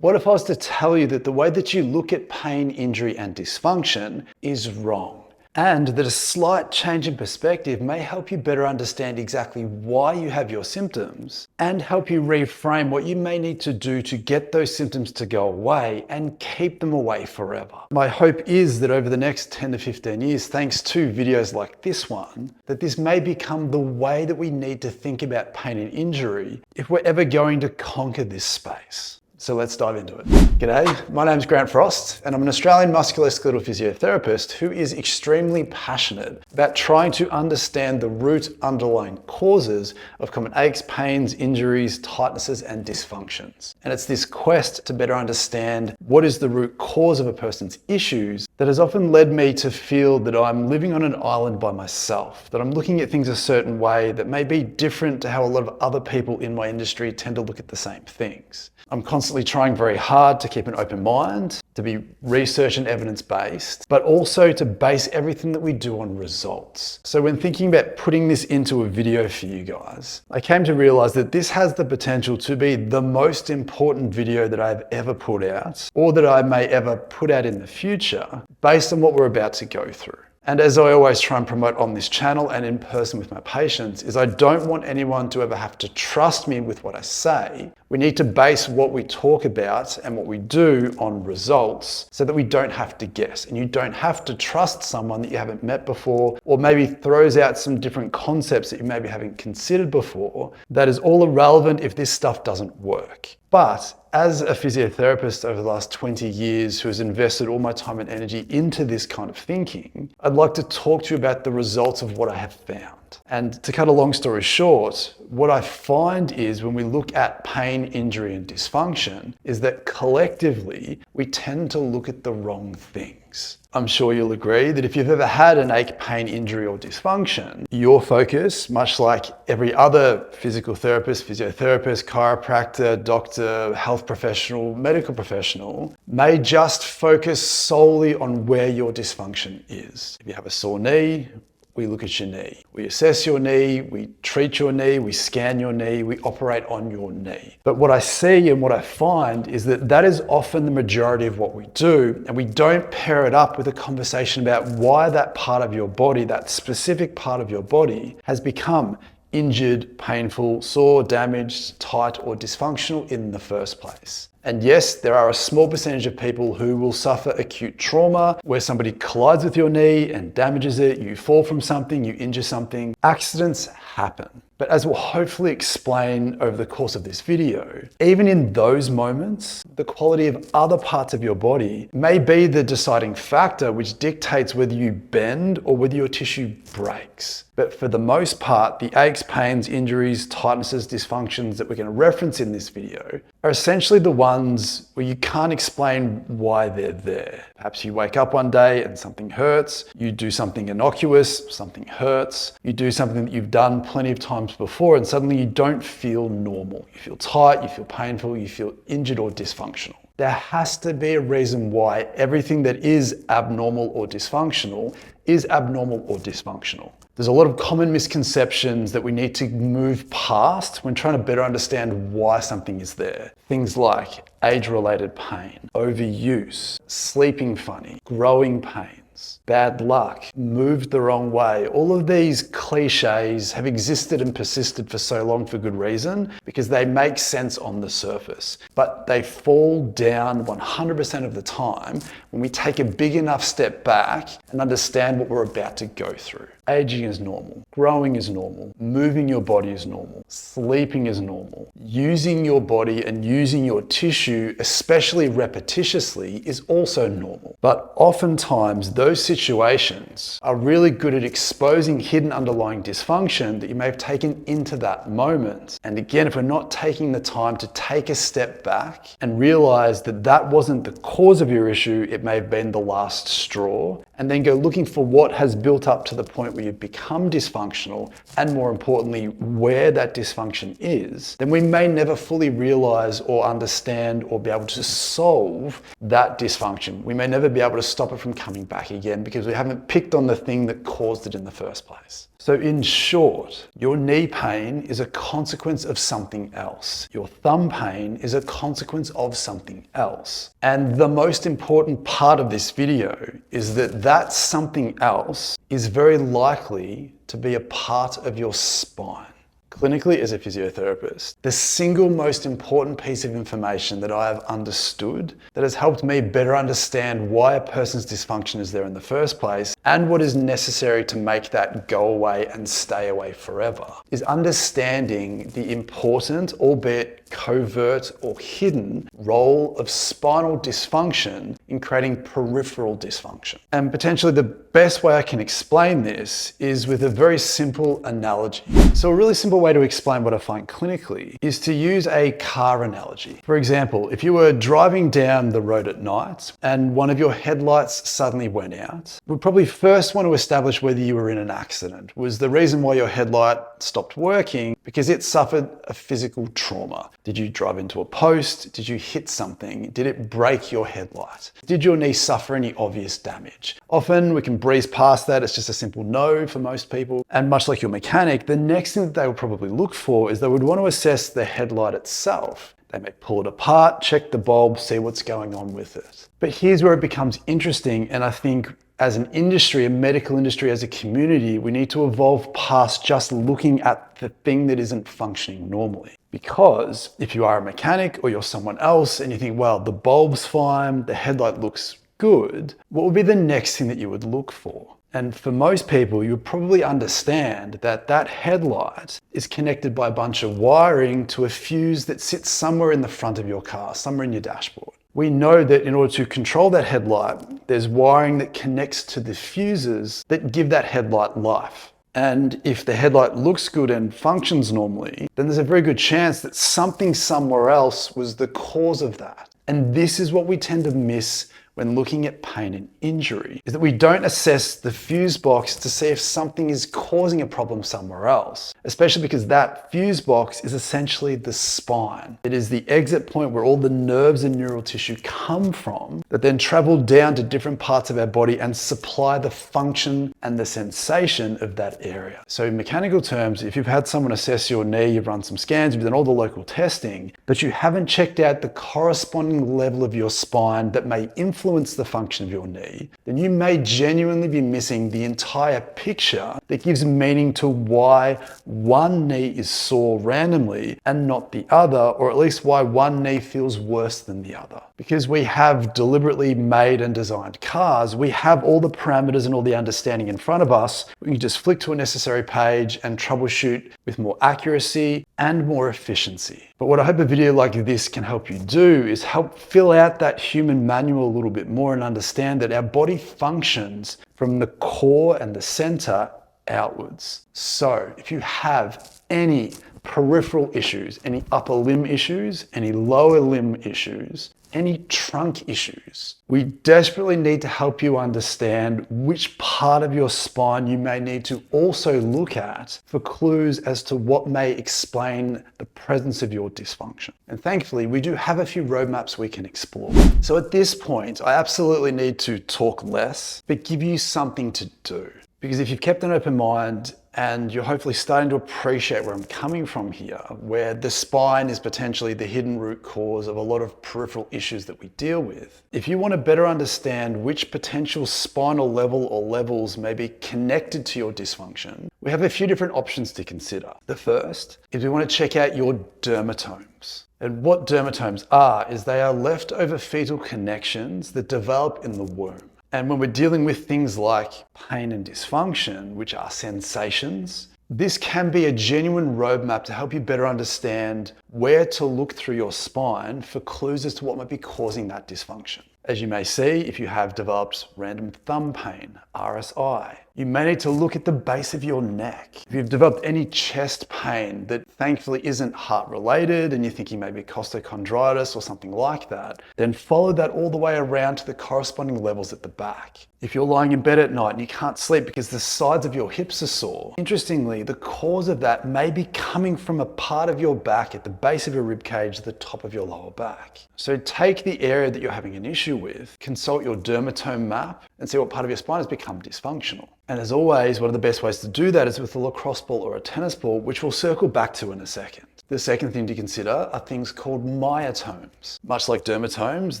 What if I was to tell you that the way that you look at pain, injury, and dysfunction is wrong? And that a slight change in perspective may help you better understand exactly why you have your symptoms and help you reframe what you may need to do to get those symptoms to go away and keep them away forever. My hope is that over the next 10 to 15 years, thanks to videos like this one, that this may become the way that we need to think about pain and injury if we're ever going to conquer this space. So let's dive into it. G'day, my name's Grant Frost, and I'm an Australian musculoskeletal physiotherapist who is extremely passionate about trying to understand the root underlying causes of common aches, pains, injuries, tightnesses, and dysfunctions. And it's this quest to better understand what is the root cause of a person's issues that has often led me to feel that I'm living on an island by myself, that I'm looking at things a certain way that may be different to how a lot of other people in my industry tend to look at the same things. I'm constantly trying very hard to keep an open mind, to be research and evidence-based, but also to base everything that we do on results. So when thinking about putting this into a video for you guys, I came to realize that this has the potential to be the most important video that I've ever put out, or that I may ever put out in the future, based on what we're about to go through. And as I always try and promote on this channel and in person with my patients, is I don't want anyone to ever have to trust me with what I say. We need to base what we talk about and what we do on results so that we don't have to guess, and you don't have to trust someone that you haven't met before, or maybe throws out some different concepts that you maybe haven't considered before. That is all irrelevant if this stuff doesn't work. But as a physiotherapist over the last 20 years who has invested all my time and energy into this kind of thinking, I'd like to talk to you about the results of what I have found. And to cut a long story short, what I find is when we look at pain, injury, and dysfunction, is that collectively we tend to look at the wrong things. I'm sure you'll agree that if you've ever had an ache, pain, injury, or dysfunction, your focus, much like every other physical therapist, physiotherapist, chiropractor, doctor, health professional, medical professional, may just focus solely on where your dysfunction is. If you have a sore knee, we look at your knee. We assess your knee, we treat your knee, we scan your knee, we operate on your knee. But what I see and what I find is that that is often the majority of what we do, and we don't pair it up with a conversation about why that part of your body, that specific part of your body, has become injured, painful, sore, damaged, tight, or dysfunctional in the first place. And yes, there are a small percentage of people who will suffer acute trauma where somebody collides with your knee and damages it, you fall from something, you injure something. Accidents happen. But as we'll hopefully explain over the course of this video, even in those moments, the quality of other parts of your body may be the deciding factor which dictates whether you bend or whether your tissue breaks. But for the most part, the aches, pains, injuries, tightnesses, dysfunctions that we're going to reference in this video are essentially the ones where you can't explain why they're there. Perhaps you wake up one day and something hurts, you do something innocuous, something hurts, you do something that you've done plenty of times before and suddenly you don't feel normal. You feel tight, you feel painful, you feel injured or dysfunctional. There has to be a reason why everything that is abnormal or dysfunctional is abnormal or dysfunctional. There's a lot of common misconceptions that we need to move past when trying to better understand why something is there. Things like age-related pain, overuse, sleeping funny, growing pains, bad luck, moved the wrong way. All of these cliches have existed and persisted for so long for good reason because they make sense on the surface, but they fall down 100% of the time when we take a big enough step back and understand what we're about to go through. Aging is normal, growing is normal, moving your body is normal, sleeping is normal. Using your body and using your tissue, especially repetitiously, is also normal. But oftentimes those situations are really good at exposing hidden underlying dysfunction that you may have taken into that moment. And again, if we're not taking the time to take a step back and realize that that wasn't the cause of your issue, it may have been the last straw, and then go looking for what has built up to the point where you've become dysfunctional, and more importantly, where that dysfunction is, then we may never fully realize or understand or be able to solve that dysfunction. We may never be able to stop it from coming back again because we haven't picked on the thing that caused it in the first place. So in short, your knee pain is a consequence of something else. Your thumb pain is a consequence of something else. And the most important part of this video is that that something else is very likely to be a part of your spine. Clinically, as a physiotherapist, the single most important piece of information that I have understood that has helped me better understand why a person's dysfunction is there in the first place and what is necessary to make that go away and stay away forever is understanding the important, albeit covert or hidden, role of spinal dysfunction in creating peripheral dysfunction. And potentially the best way I can explain this is with a very simple analogy. So a really simple way to explain what I find clinically is to use a car analogy. For example, if you were driving down the road at night and one of your headlights suddenly went out, we'd probably first want to establish whether you were in an accident. Was the reason why your headlight stopped working because it suffered a physical trauma? Did you drive into a post? Did you hit something? Did it break your headlight? Did your knee suffer any obvious damage? Often we can breeze past that. It's just a simple no for most people. And much like your mechanic, the next thing that they will probably look for is they would want to assess the headlight itself. They may pull it apart, check the bulb, see what's going on with it. But here's where it becomes interesting, and I think as an industry, a medical industry, as a community, we need to evolve past just looking at the thing that isn't functioning normally. Because if you are a mechanic or you're someone else and you think, well, the bulb's fine, the headlight looks good, what would be the next thing that you would look for? And for most people, you would probably understand that that headlight is connected by a bunch of wiring to a fuse that sits somewhere in the front of your car, somewhere in your dashboard. We know that in order to control that headlight, there's wiring that connects to the fuses that give that headlight life. And if the headlight looks good and functions normally, then there's a very good chance that something somewhere else was the cause of that. And this is what we tend to miss when looking at pain and injury, is that we don't assess the fuse box to see if something is causing a problem somewhere else, especially because that fuse box is essentially the spine. It is the exit point where all the nerves and neural tissue come from that then travel down to different parts of our body and supply the function and the sensation of that area. So in mechanical terms, if you've had someone assess your knee, you've run some scans, you've done all the local testing, but you haven't checked out the corresponding level of your spine that may influence the function of your knee, then you may genuinely be missing the entire picture that gives meaning to why one knee is sore randomly and not the other, or at least why one knee feels worse than the other. Because we have deliberately made and designed cars, we have all the parameters and all the understanding in front of us. We can just flick to a necessary page and troubleshoot with more accuracy and more efficiency. But what I hope a video like this can help you do is help fill out that human manual a little bit more and understand that our body functions from the core and the center outwards. So if you have any peripheral issues, any upper limb issues, any lower limb issues, any trunk issues, we desperately need to help you understand which part of your spine you may need to also look at for clues as to what may explain the presence of your dysfunction. And thankfully, we do have a few roadmaps we can explore. So at this point, I absolutely need to talk less, but give you something to do. Because if you've kept an open mind and you're hopefully starting to appreciate where I'm coming from here, where the spine is potentially the hidden root cause of a lot of peripheral issues that we deal with. If you want to better understand which potential spinal level or levels may be connected to your dysfunction, we have a few different options to consider. The first is we want to check out your dermatomes. And what dermatomes are is they are leftover fetal connections that develop in the womb. And when we're dealing with things like pain and dysfunction, which are sensations, this can be a genuine roadmap to help you better understand where to look through your spine for clues as to what might be causing that dysfunction. As you may see, if you have developed random thumb pain, RSI, you may need to look at the base of your neck. If you've developed any chest pain that thankfully isn't heart related and you're thinking maybe costochondritis or something like that, then follow that all the way around to the corresponding levels at the back. If you're lying in bed at night and you can't sleep because the sides of your hips are sore, interestingly, the cause of that may be coming from a part of your back at the base of your rib cage to the top of your lower back. So take the area that you're having an issue with, consult your dermatome map, and see what part of your spine has become dysfunctional. And as always, one of the best ways to do that is with a lacrosse ball or a tennis ball, which we'll circle back to in a second. The second thing to consider are things called myotomes. Much like dermatomes,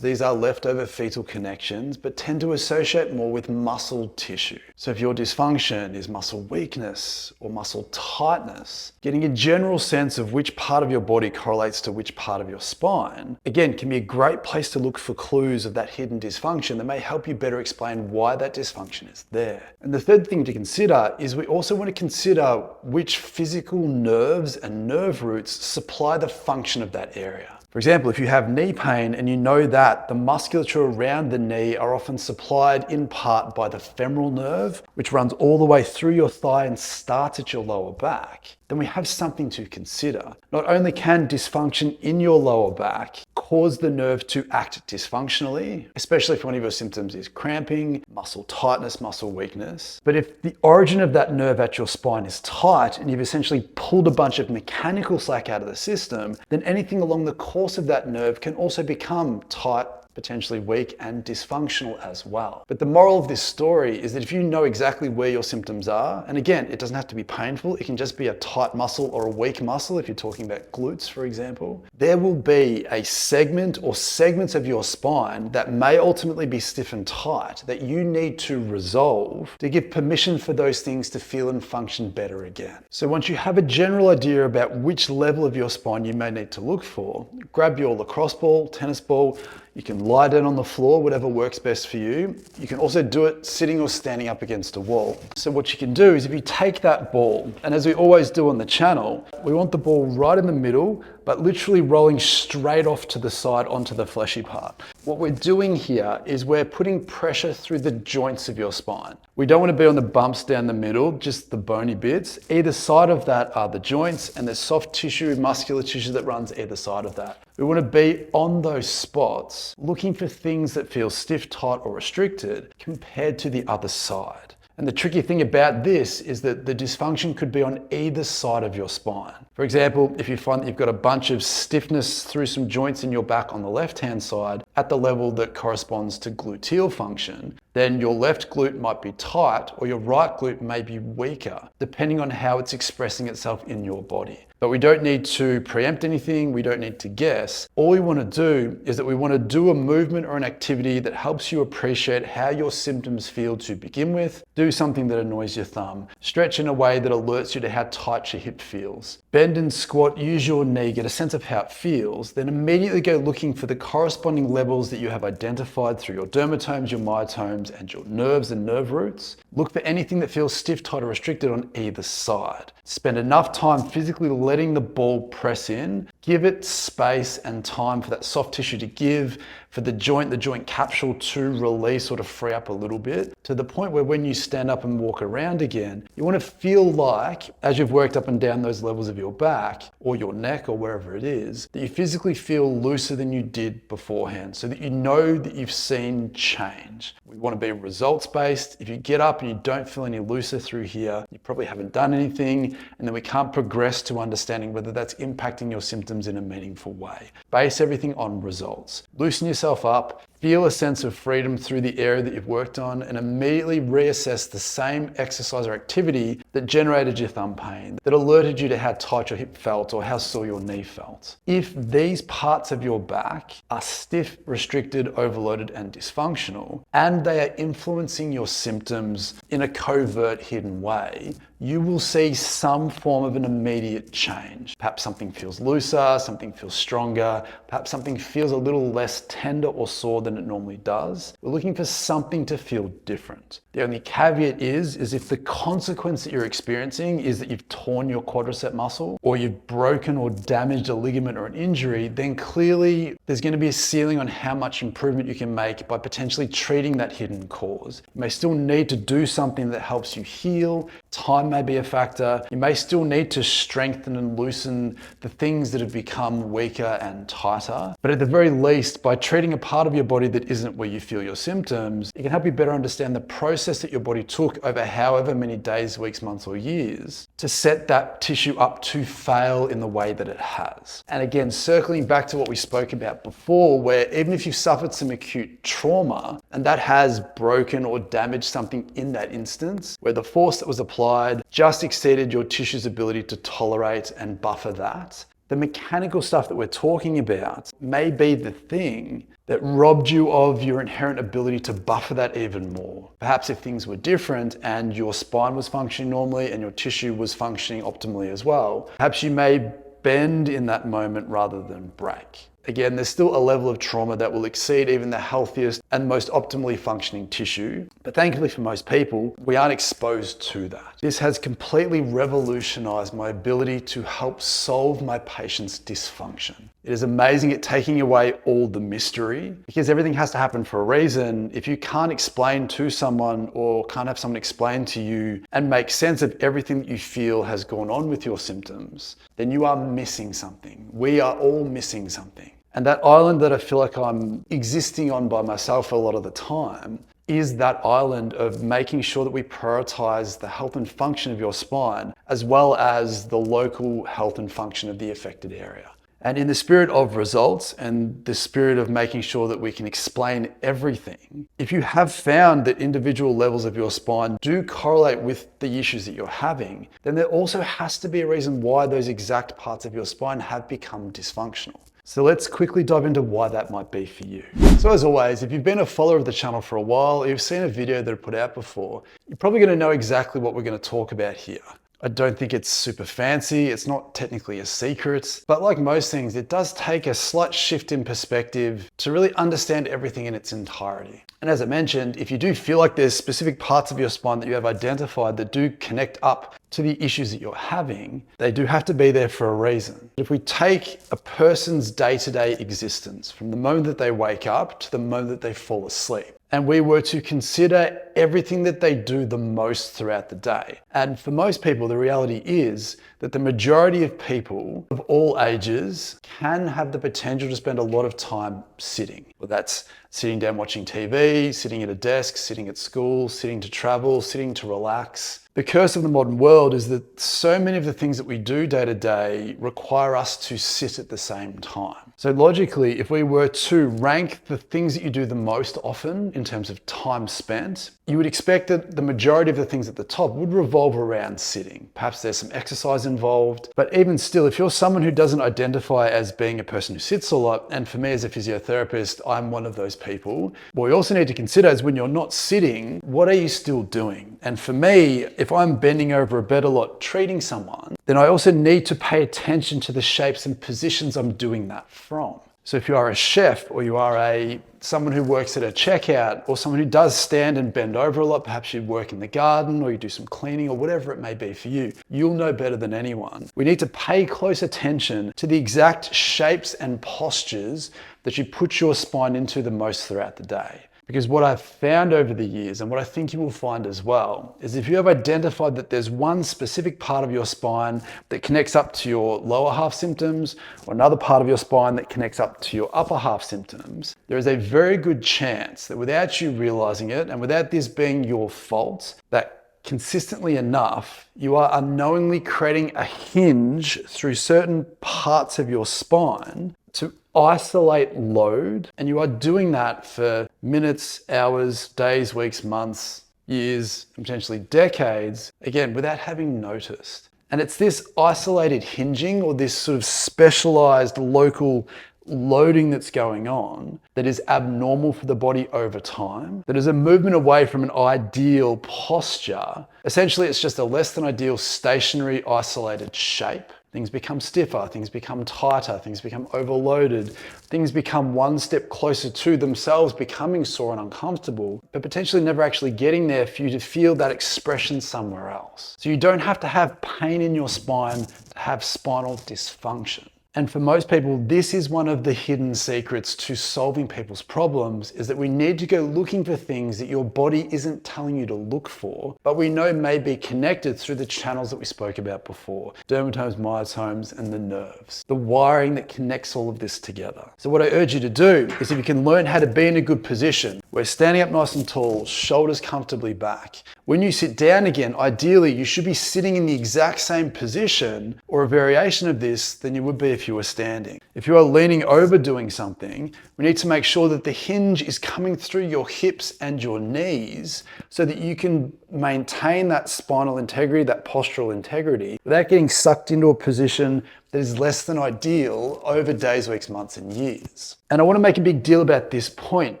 these are leftover fetal connections, but tend to associate more with muscle tissue. So if your dysfunction is muscle weakness or muscle tightness, getting a general sense of which part of your body correlates to which part of your spine, again, can be a great place to look for clues of that hidden dysfunction that may help you better explain why that dysfunction is there. And the third thing to consider is we also want to consider which physical nerves and nerve roots supply the function of that area. For example, if you have knee pain and you know that the musculature around the knee are often supplied in part by the femoral nerve, which runs all the way through your thigh and starts at your lower back, then we have something to consider. Not only can dysfunction in your lower back cause the nerve to act dysfunctionally, especially if one of your symptoms is cramping, muscle tightness, muscle weakness, but if the origin of that nerve at your spine is tight and you've essentially pulled a bunch of mechanical slack out of the system, then anything along the course of that nerve can also become tight, potentially weak and dysfunctional as well. But the moral of this story is that if you know exactly where your symptoms are, and again, it doesn't have to be painful, it can just be a tight muscle or a weak muscle if you're talking about glutes, for example, there will be a segment or segments of your spine that may ultimately be stiff and tight that you need to resolve to give permission for those things to feel and function better again. So once you have a general idea about which level of your spine you may need to look for, grab your lacrosse ball, tennis ball. You can lie down on the floor, whatever works best for you. You can also do it sitting or standing up against a wall. So what you can do is if you take that ball, and as we always do on the channel, we want the ball right in the middle, but literally rolling straight off to the side onto the fleshy part. What we're doing here is we're putting pressure through the joints of your spine. We don't want to be on the bumps down the middle, just the bony bits. Either side of that are the joints, and there's soft tissue, muscular tissue that runs either side of that. We want to be on those spots, looking for things that feel stiff, tight, or restricted compared to the other side. And the tricky thing about this is that the dysfunction could be on either side of your spine. For example, if you find that you've got a bunch of stiffness through some joints in your back on the left-hand side at the level that corresponds to gluteal function, then your left glute might be tight or your right glute may be weaker, depending on how it's expressing itself in your body. But we don't need to preempt anything, we don't need to guess. All we want to do is that we want to do a movement or an activity that helps you appreciate how your symptoms feel to begin with. Do something that annoys your thumb. Stretch in a way that alerts you to how tight your hip feels. Bend and squat, use your knee, get a sense of how it feels, then immediately go looking for the corresponding levels that you have identified through your dermatomes, your myotomes, and your nerves and nerve roots. Look for anything that feels stiff, tight, or restricted on either side. Spend enough time physically letting the ball press in. Give it space and time for that soft tissue to give, for the joint capsule to release or to free up a little bit, to the point where when you stand up and walk around again, you want to feel like, as you've worked up and down those levels of your back or your neck or wherever it is, that you physically feel looser than you did beforehand, so that you know that you've seen change. We want to be results-based. If you get up and you don't feel any looser through here, you probably haven't done anything, and then we can't progress to understanding whether that's impacting your symptoms in a meaningful way. Base everything on results. Loosen yourself up, feel a sense of freedom through the area that you've worked on, and immediately reassess the same exercise or activity that generated your thumb pain, that alerted you to how tight your hip felt or how sore your knee felt. If these parts of your back are stiff, restricted, overloaded, and dysfunctional, and they are influencing your symptoms in a covert, hidden way, you will see some form of an immediate change. Perhaps something feels looser, something feels stronger, perhaps something feels a little less tender or sore than it normally does. We're looking for something to feel different. The only caveat is if the consequence that you're experiencing is that you've torn your quadricep muscle, or you've broken or damaged a ligament or an injury, then clearly there's going to be a ceiling on how much improvement you can make by potentially treating that hidden cause. You may still need to do something that helps you heal, Time may be a factor. You may still need to strengthen and loosen the things that have become weaker and tighter. But at the very least, by treating a part of your body that isn't where you feel your symptoms, it can help you better understand the process that your body took over however many days, weeks, months, or years to set that tissue up to fail in the way that it has. And again, circling back to what we spoke about before, where even if you've suffered some acute trauma and that has broken or damaged something in that instance, where the force that was applied just exceeded your tissue's ability to tolerate and buffer that, the mechanical stuff that we're talking about may be the thing that robbed you of your inherent ability to buffer that even more. Perhaps if things were different and your spine was functioning normally and your tissue was functioning optimally as well, perhaps you may bend in that moment rather than break. Again, there's still a level of trauma that will exceed even the healthiest and most optimally functioning tissue. But thankfully for most people, we aren't exposed to that. This has completely revolutionized my ability to help solve my patient's dysfunction. It is amazing at taking away all the mystery, because everything has to happen for a reason. If you can't explain to someone or can't have someone explain to you and make sense of everything that you feel has gone on with your symptoms, then you are missing something. We are all missing something. And that island that I feel like I'm existing on by myself a lot of the time is that island of making sure that we prioritize the health and function of your spine, as well as the local health and function of the affected area. And in the spirit of results and the spirit of making sure that we can explain everything, if you have found that individual levels of your spine do correlate with the issues that you're having, then there also has to be a reason why those exact parts of your spine have become dysfunctional. So let's quickly dive into why that might be for you. So as always, if you've been a follower of the channel for a while, or you've seen a video that I put out before, you're probably going to know exactly what we're going to talk about here. I don't think it's super fancy, it's not technically a secret, but like most things, it does take a slight shift in perspective to really understand everything in its entirety. And as I mentioned, if you do feel like there's specific parts of your spine that you have identified that do connect up to the issues that you're having, they do have to be there for a reason. If we take a person's day-to-day existence from the moment that they wake up to the moment that they fall asleep, and we were to consider everything that they do the most throughout the day. And for most people, the reality is that the majority of people of all ages can have the potential to spend a lot of time sitting. Well, that's sitting down watching TV, sitting at a desk, sitting at school, sitting to travel, sitting to relax. The curse of the modern world is that so many of the things that we do day to day require us to sit at the same time. So logically, if we were to rank the things that you do the most often in terms of time spent, you would expect that the majority of the things at the top would revolve around sitting. Perhaps there's some exercise involved, but even still, if you're someone who doesn't identify as being a person who sits a lot, and for me as a physiotherapist, I'm one of those people, what we also need to consider is when you're not sitting, what are you still doing? And for me, if I'm bending over a bed a lot treating someone, then I also need to pay attention to the shapes and positions I'm doing that from. So if you are a chef, or you are someone who works at a checkout, or someone who does stand and bend over a lot, perhaps you work in the garden or you do some cleaning or whatever it may be for you, you'll know better than anyone. We need to pay close attention to the exact shapes and postures that you put your spine into the most throughout the day. Because what I've found over the years, and what I think you will find as well, is if you have identified that there's one specific part of your spine that connects up to your lower half symptoms, or another part of your spine that connects up to your upper half symptoms, there is a very good chance that without you realizing it, and without this being your fault, that consistently enough, you are unknowingly creating a hinge through certain parts of your spine to isolate load, and you are doing that for minutes, hours, days, weeks, months, years, and potentially decades, again, without having noticed. And it's this isolated hinging, or this sort of specialized local loading that's going on that is abnormal for the body over time, that is a movement away from an ideal posture. Essentially, it's just a less than ideal stationary, isolated shape. Things become stiffer, things become tighter, things become overloaded, things become one step closer to themselves becoming sore and uncomfortable, but potentially never actually getting there for you to feel that expression somewhere else. So you don't have to have pain in your spine to have spinal dysfunction. And for most people, this is one of the hidden secrets to solving people's problems, is that we need to go looking for things that your body isn't telling you to look for, but we know may be connected through the channels that we spoke about before, dermatomes, myotomes, and the nerves, the wiring that connects all of this together. So what I urge you to do is, if you can learn how to be in a good position, where standing up nice and tall, shoulders comfortably back. When you sit down again, ideally you should be sitting in the exact same position or a variation of this than you would be if you were standing. If you are leaning over doing something, we need to make sure that the hinge is coming through your hips and your knees so that you can maintain that spinal integrity, that postural integrity, without getting sucked into a position that is less than ideal over days, weeks, months, and years. And I want to make a big deal about this point,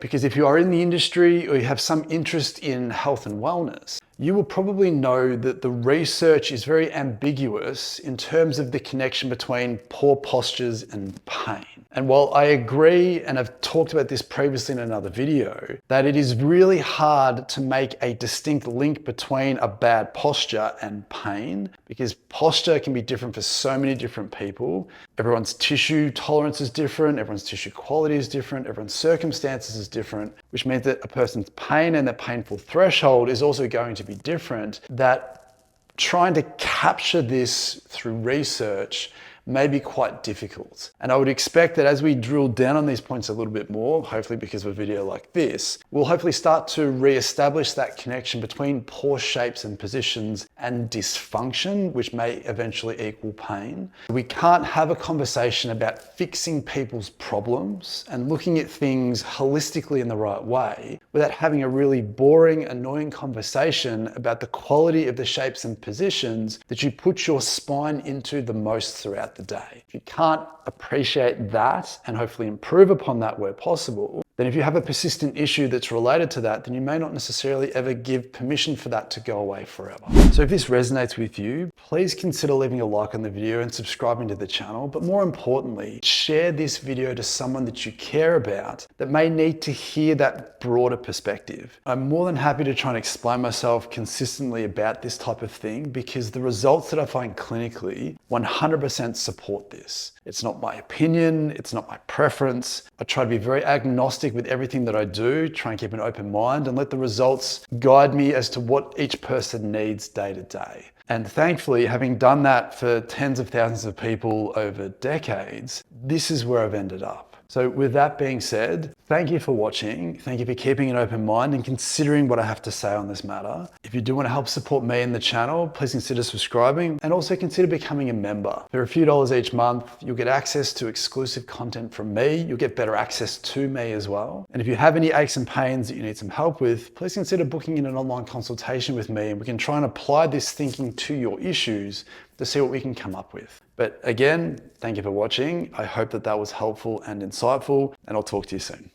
because if you are in the industry or you have some interest in health and wellness, you will probably know that the research is very ambiguous in terms of the connection between poor postures and pain. And while I agree, and I've talked about this previously in another video, that it is really hard to make a distinct link between a bad posture and pain, because posture can be different for so many different people. Everyone's tissue tolerance is different, everyone's tissue quality is different, everyone's circumstances is different, which means that a person's pain and their painful threshold is also going to be different. That trying to capture this through research may be quite difficult. And I would expect that as we drill down on these points a little bit more, hopefully because of a video like this, we'll hopefully start to re-establish that connection between poor shapes and positions and dysfunction, which may eventually equal pain. We can't have a conversation about fixing people's problems and looking at things holistically in the right way without having a really boring, annoying conversation about the quality of the shapes and positions that you put your spine into the most throughout the day. If you can't appreciate that and hopefully improve upon that where possible, then if you have a persistent issue that's related to that, then you may not necessarily ever give permission for that to go away forever. So if this resonates with you, please consider leaving a like on the video and subscribing to the channel. But more importantly, share this video to someone that you care about that may need to hear that broader perspective. I'm more than happy to try and explain myself consistently about this type of thing, because the results that I find clinically 100% support this. It's not my opinion, it's not my preference. I try to be very agnostic with everything that I do, try and keep an open mind and let the results guide me as to what each person needs day to day. And thankfully, having done that for tens of thousands of people over decades, this is where I've ended up. So with that being said, thank you for watching. Thank you for keeping an open mind and considering what I have to say on this matter. If you do want to help support me and the channel, please consider subscribing and also consider becoming a member. For a few dollars each month, you'll get access to exclusive content from me. You'll get better access to me as well. And if you have any aches and pains that you need some help with, please consider booking in an online consultation with me, and we can try and apply this thinking to your issues to see what we can come up with. But again, thank you for watching. I hope that that was helpful and insightful, and I'll talk to you soon.